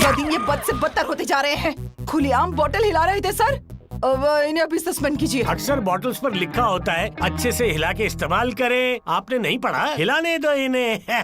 दिन ये बद से बदतर होते जा रहे हैं। खुलेआम बोतल हिला रहे थे सर। अब इन्हें अभी सस्पेंड कीजिए। अक्सर बॉटल्स पर लिखा होता है अच्छे से हिला के इस्तेमाल करें। आपने नहीं पढ़ा? हिलाने दो इन्हें।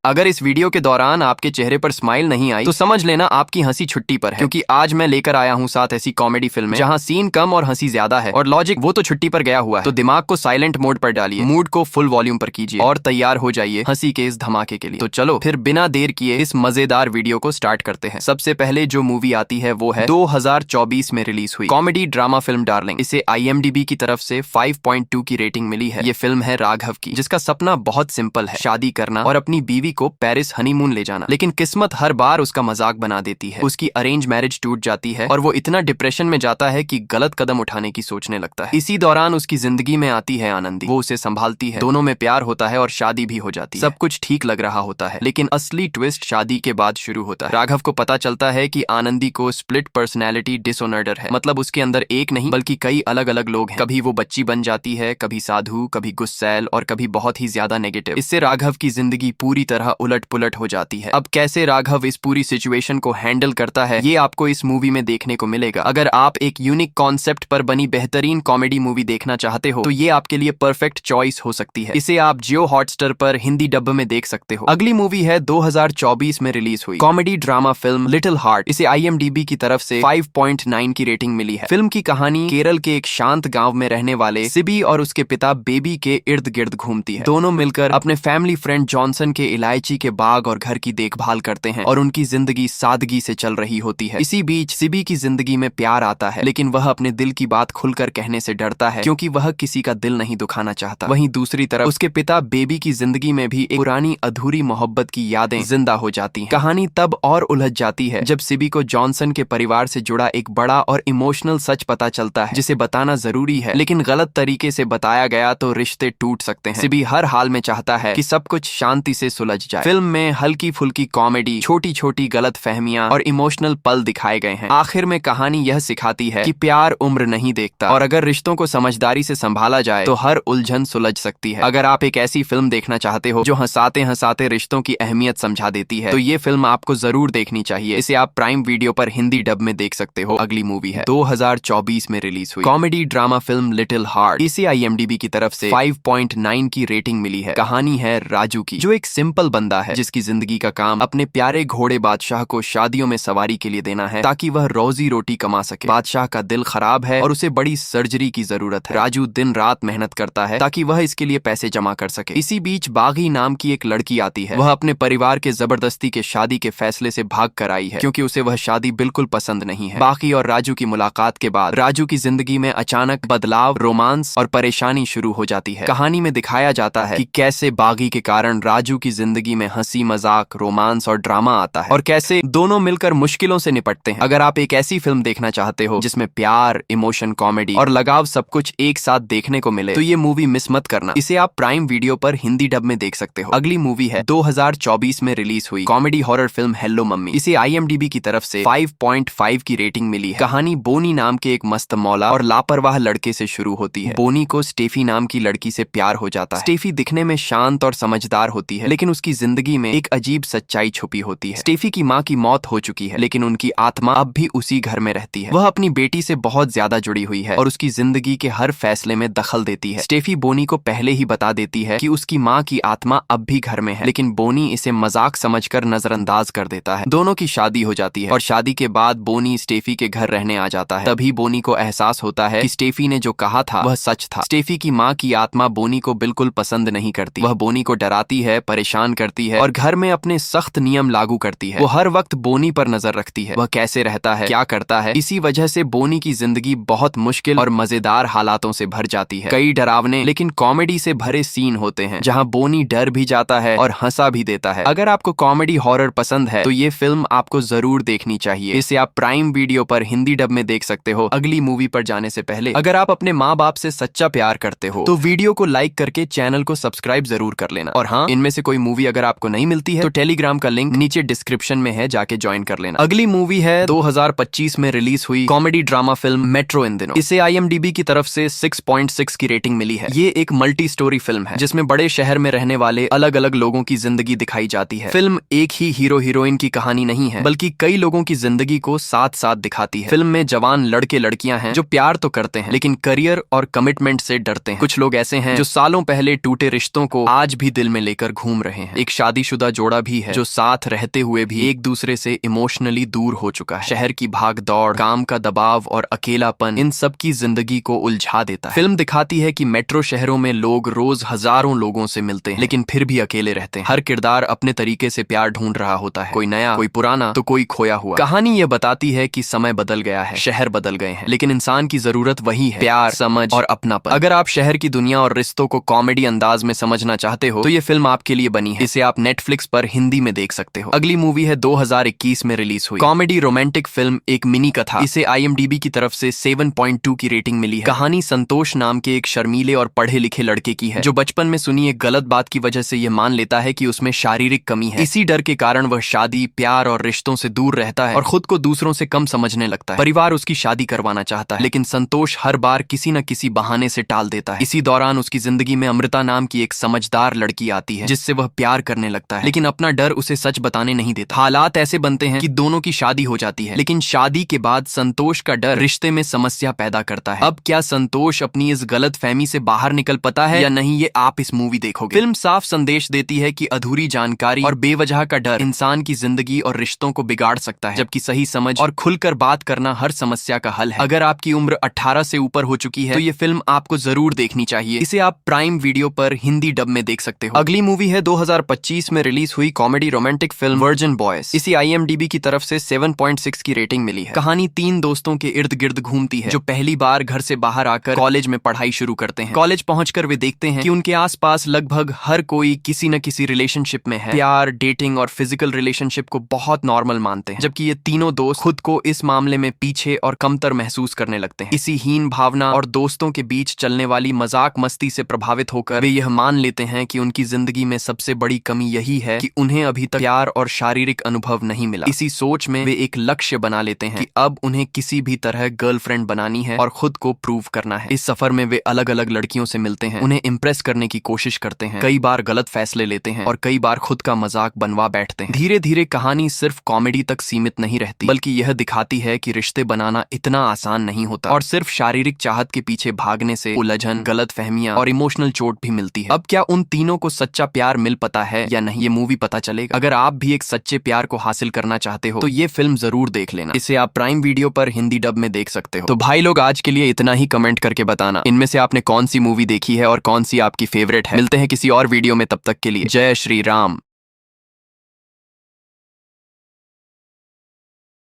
अगर इस वीडियो के दौरान आपके चेहरे पर स्माइल नहीं आई तो समझ लेना आपकी हंसी छुट्टी पर है, क्योंकि आज मैं लेकर आया हूँ 7 ऐसी कॉमेडी फिल्में जहाँ सीन कम और हंसी ज्यादा है और लॉजिक वो तो छुट्टी पर गया हुआ है। तो दिमाग को साइलेंट मोड पर डालिए, मूड को फुल वॉल्यूम पर कीजिए और तैयार हो जाइए हंसी के इस धमाके के लिए। तो चलो फिर बिना देर किए इस मजेदार वीडियो को स्टार्ट करते हैं। सबसे पहले जो मूवी आती है वो है 2024 में रिलीज हुई कॉमेडी ड्रामा फिल्म डार्लिंग। इसे IMDb की तरफ से 5.2 की रेटिंग मिली है। ये फिल्म है राघव की, जिसका सपना बहुत सिंपल है, शादी करना और अपनी बीवी को पेरिस हनीमून ले जाना। लेकिन किस्मत हर बार उसका मजाक बना देती है। उसकी अरेंज मैरिज टूट जाती है और वो इतना डिप्रेशन में जाता है कि गलत कदम उठाने की सोचने लगता है। इसी दौरान उसकी जिंदगी में आती है आनंदी। वो उसे संभालती है, दोनों में प्यार होता है और शादी भी हो जाती है। सब कुछ ठीक लग रहा होता है, लेकिन असली ट्विस्ट शादी के बाद शुरू होता है। राघव को पता चलता है कि आनंदी को स्प्लिट पर्सनैलिटी डिसऑर्डर है, मतलब उसके अंदर एक नहीं बल्कि कई अलग अलग लोग हैं। कभी वो बच्ची बन जाती है, कभी साधु, कभी गुस्सैल और कभी बहुत ही ज्यादा नेगेटिव। इससे राघव की जिंदगी पूरी तरह उलट पुलट हो जाती है। अब कैसे राघव इस पूरी सिचुएशन को हैंडल करता है ये आपको इस मूवी में देखने को मिलेगा। अगर आप एक यूनिक कॉन्सेप्ट पर बनी बेहतरीन कॉमेडी मूवी देखना चाहते हो तो ये आपके लिए परफेक्ट चॉइस हो सकती है। इसे आप जियो हॉटस्टार पर हिंदी डब में देख सकते हो। अगली मूवी है 2024 में रिलीज हुई comedy drama film little heart. इसे IMDb की तरफ से 5.9 की रेटिंग मिली है। फिल्म की कहानी केरल के एक शांत गांव में रहने वाले सिबी और उसके पिता बेबी के इर्द गिर्द घूमती है। दोनों मिलकर अपने फैमिली फ्रेंड जॉनसन के इलायची के बाग और घर की देखभाल करते हैं और उनकी जिंदगी सादगी से चल रही होती है। इसी बीच सिबी की जिंदगी में प्यार आता है, लेकिन वह अपने दिल की बात खुलकर कहने से डरता है क्योंकि वह किसी का दिल नहीं दुखाना चाहता। वहीं दूसरी तरफ उसके पिता बेबी की जिंदगी में भी एक पुरानी अधूरी मोहब्बत की यादें जिंदा हो जाती हैं। कहानी तब और उलझ जाती है जब सिबी को जॉनसन के परिवार से जुड़ा एक बड़ा और इमोशनल सच पता चलता है, जिसे बताना जरूरी है, लेकिन गलत तरीके से बताया गया तो रिश्ते टूट सकते हैं। सिबी हर हाल में चाहता है कि सब कुछ शांति से सुलझ जाए। फिल्म में हल्की फुल्की कॉमेडी, छोटी छोटी गलत फहमियां और इमोशनल पल दिखाए गए हैं। आखिर में कहानी यह सिखाती है कि प्यार उम्र नहीं देखता और अगर रिश्तों को समझदारी से संभाला जाए तो हर उलझन सुलझ सकती है। अगर आप एक ऐसी फिल्म देखना चाहते हो जो हंसाते हंसाते रिश्तों की अहमियत समझा देती है तो ये फिल्म आपको जरूर देखनी चाहिए। इसे आप प्राइम वीडियो पर हिंदी डब में देख सकते हो। अगली मूवी है 2024 में रिलीज हुई comedy drama film little heart. इसे IMDb की तरफ से 5.9 की रेटिंग मिली है। कहानी है राजू की, जो एक सिंपल बंदा है जिसकी जिंदगी का काम अपने प्यारे घोड़े बादशाह को शादियों में सवारी के लिए देना है ताकि वह रोजी रोटी कमा सके। बादशाह का दिल खराब है और उसे बड़ी सर्जरी की जरूरत है। राजू दिन रात मेहनत करता है ताकि वह इसके लिए पैसे जमा कर सके। इसी बीच बागी नाम की एक लड़की आती है। वह अपने परिवार के जबरदस्ती के शादी के फैसले से भाग कर आई है क्योंकि उसे वह शादी बिल्कुल पसंद नहीं है। बागी और राजू की मुलाकात के बाद राजू की जिंदगी में अचानक बदलाव, रोमांस और परेशानी शुरू हो जाती है। कहानी में दिखाया जाता है कि कैसे बागी के कारण राजू की जिंदगी में हंसी मजाक, रोमांस और ड्रामा आता है और कैसे दोनों मिलकर मुश्किलों से निपटते हैं। अगर आप एक ऐसी फिल्म देखना चाहते हो जिसमें प्यार, इमोशन, कॉमेडी और लगाव सब कुछ एक साथ देखने को मिले तो ये मूवी मिस मत करना। इसे आप प्राइम वीडियो पर हिंदी डब में देख सकते हो। अगली मूवी है 2024 में रिलीज हुई comedy horror film hello mummy. इसे IMDb की तरफ से 5.5 की रेटिंग मिली है। कहानी बोनी नाम के एक मस्त मौला और लापरवाह लड़के से शुरू होती है। बोनी को स्टेफी नाम की लड़की से प्यार हो जाता है। स्टेफी दिखने में शांत और समझदार होती है, लेकिन उसकी जिंदगी में एक अजीब सच्चाई छुपी होती है। स्टेफी की माँ की मौत हो चुकी है, लेकिन उनकी आत्मा अब भी उसी घर में रहती है। वह अपनी बेटी से बहुत ज्यादा जुड़ी हुई है और उसकी जिंदगी के हर फैसले में दखल देती है। स्टेफी बोनी को पहले ही बता देती है कि उसकी माँ की आत्मा अब भी घर में है, लेकिन बोनी इसे मजाक समझकर नजरअंदाज कर देता है। दोनों की शादी हो जाती है और शादी के बाद बोनी स्टेफी के घर रहने आ जाता है। तभी बोनी को एहसास होता है कि स्टेफी ने जो कहा था वह सच था। स्टेफी की माँ की आत्मा बोनी को बिल्कुल पसंद नहीं करती। वह बोनी को डराती है, परेशान करती है और घर में अपने सख्त नियम लागू करती है। वो हर वक्त बोनी पर नजर रखती है, वह कैसे रहता है, क्या करता है। इसी वजह से बोनी की जिंदगी बहुत मुश्किल और मजेदार हालातों से भर जाती है। कई डरावने लेकिन कॉमेडी से भरे सीन होते हैं जहाँ बोनी डर भी जाता है और हंसा भी देता है। अगर आपको कॉमेडी हॉरर पसंद है तो ये फिल्म आपको जरूर देखनी चाहिए। इसे आप प्राइम वीडियो पर हिंदी डब में देख सकते हो अगली मूवी पर जाने से पहले। अगर आप अपने माँ बाप से सच्चा प्यार करते हो तो वीडियो को लाइक करके चैनल को सब्सक्राइब जरूर कर लेना। और हाँ, इनमें से कोई मूवी अगर आपको नहीं मिलती है तो टेलीग्राम का लिंक नीचे डिस्क्रिप्शन में है, जाके ज्वाइन कर लेना। अगली मूवी है 2025 में रिलीज हुई कॉमेडी ड्रामा फिल्म मेट्रो इन दिनों। इसे IMDb की तरफ से 6.6 की रेटिंग मिली है। ये एक मल्टी स्टोरी फिल्म है जिसमें बड़े शहर में रहने वाले अलग अलग लोगों की जिंदगी दिखाई जाती है। फिल्म एक ही हीरो हीरोइन की कहानी नहीं है बल्कि कई लोगों की जिंदगी को साथ साथ दिखाती है। फिल्म में जवान लड़के लड़कियां हैं जो प्यार तो करते हैं लेकिन करियर और कमिटमेंट से डरते हैं। कुछ लोग ऐसे हैं जो सालों पहले टूटे रिश्तों को आज भी दिल में लेकर घूम रहे हैं। एक शादीशुदा जोड़ा भी है जो साथ रहते हुए भी एक दूसरे से इमोशनली दूर हो चुका है। शहर की भाग दौड़, काम का दबाव और अकेलापन इन सब की जिंदगी को उलझा देता है। फिल्म दिखाती है कि मेट्रो शहरों में लोग रोज हजारों लोगों से मिलते हैं लेकिन फिर भी अकेले रहते हैं। हर किरदार अपने तरीके से प्यार ढूंढ रहा होता है, कोई नया, कोई पुराना, तो कोई खोया हुआ। कहानी ये बताती है कि समय बदल गया है, शहर बदल गए हैं, लेकिन इंसान की जरूरत वही है, प्यार, समझ और अपनापन। अगर आप शहर की दुनिया और रिश्तों को कॉमेडी अंदाज में समझना चाहते हो तो ये फिल्म आपके लिए बनी है। इसे आप नेटफ्लिक्स पर हिंदी में देख सकते हो। अगली मूवी है 2021 में रिलीज हुई कॉमेडी रोमांटिक फिल्म एक मिनी कथा। इसे IMDb की तरफ से 7.2 की रेटिंग मिली है। कहानी संतोष नाम के एक शर्मीले और पढ़े लिखे लड़के की है जो बचपन में सुनी एक गलत बात की वजह से ये मान लेता है कि उसमें शारीरिक कमी है। इसी डर के कारण वह शादी, प्यार और रिश्तों से दूर रहता है और खुद को दूसरों से कम समझने लगता है। परिवार उसकी शादी करवाना चाहता है लेकिन संतोष हर बार किसी न किसी बहाने से टाल देता है। इसी दौरान उसकी जिंदगी में अमृता नाम की एक समझदार लड़की आती है जिससे वह प्यार करने लगता है लेकिन अपना डर उसे सच बताने नहीं देता। हालात ऐसे बनते हैं कि दोनों की शादी हो जाती है लेकिन शादी के बाद संतोष का डर रिश्ते में समस्या पैदा करता है। अब क्या संतोष अपनी इस गलत फहमी से बाहर निकल पाता है या नहीं, ये आप इस मूवी देखोगे। फिल्म साफ संदेश देती है कि अधूरी जानकारी और बेवजह का डर इंसान की जिंदगी और रिश्तों को बिगाड़ सकता है, जबकि सही समझ और खुलकर बात करना हर समस्या का हल है। अगर आपकी उम्र 18 से ऊपर हो चुकी है तो ये फिल्म आपको जरूर देखनी चाहिए। इसे आप प्राइम वीडियो पर हिंदी डब में देख सकते हो। अगली मूवी है 2025 में रिलीज हुई comedy romantic film virgin boys. इसी IMDb की तरफ से 7.6 की रेटिंग मिली है। कहानी 3 दोस्तों के इर्द गिर्द घूमती है जो पहली बार घर से बाहर आकर कॉलेज में पढ़ाई शुरू करते हैं। कॉलेज पहुंचकर वे देखते हैं कि उनके आसपास लगभग हर कोई किसी न किसी रिलेशनशिप में है। प्यार, डेटिंग और फिजिकल रिलेशनशिप को बहुत नॉर्मल मानते हैं, जबकि ये तीनों दोस्त खुद को इस मामले में पीछे और कमतर महसूस करने लगते हैं। इसी हीन भावना और दोस्तों के बीच चलने वाली मजाक मस्ती से प्रभावित होकर वे यह मान लेते हैं कि उनकी जिंदगी में सबसे बड़ी कमी यही है कि उन्हें अभी तक प्यार और शारीरिक अनुभव नहीं मिला। इसी सोच में वे एक लक्ष्य बना लेते हैं कि अब उन्हें किसी भी तरह गर्लफ्रेंड बनानी है और खुद को प्रूव करना है। इस सफर में वे अलग अलग लड़कियों से मिलते हैं, उन्हें इम्प्रेस करने की कोशिश करते हैं, कई बार गलत फैसले लेते हैं और कई बार खुद का मजाक बनवा बैठते हैं। धीरे धीरे कहानी सिर्फ कॉमेडी तक सीमित नहीं रहती बल्कि यह दिखाती है कि रिश्ते बनाना इतना आसान नहीं होता और सिर्फ शारीरिक चाहत के पीछे भागने से उलझन, गलत फहमियां और इमोशनल चोट भी मिलती है। अब क्या उन तीनों को सच्चा प्यार मिल पाता है या नहीं, ये मूवी पता चलेगा। अगर आप भी एक सच्चे प्यार को हासिल करना चाहते हो तो ये फिल्म जरूर देख लेना। इसे आप प्राइम वीडियो पर हिंदी डब में देख सकते हो। तो भाई लोग, आज के लिए इतना ही। कमेंट करके बताना इनमें से आपने कौन सी मूवी देखी है और कौन सी आपकी फेवरेट है। मिलते हैं किसी और वीडियो में, तब तक के लिए जय श्री राम।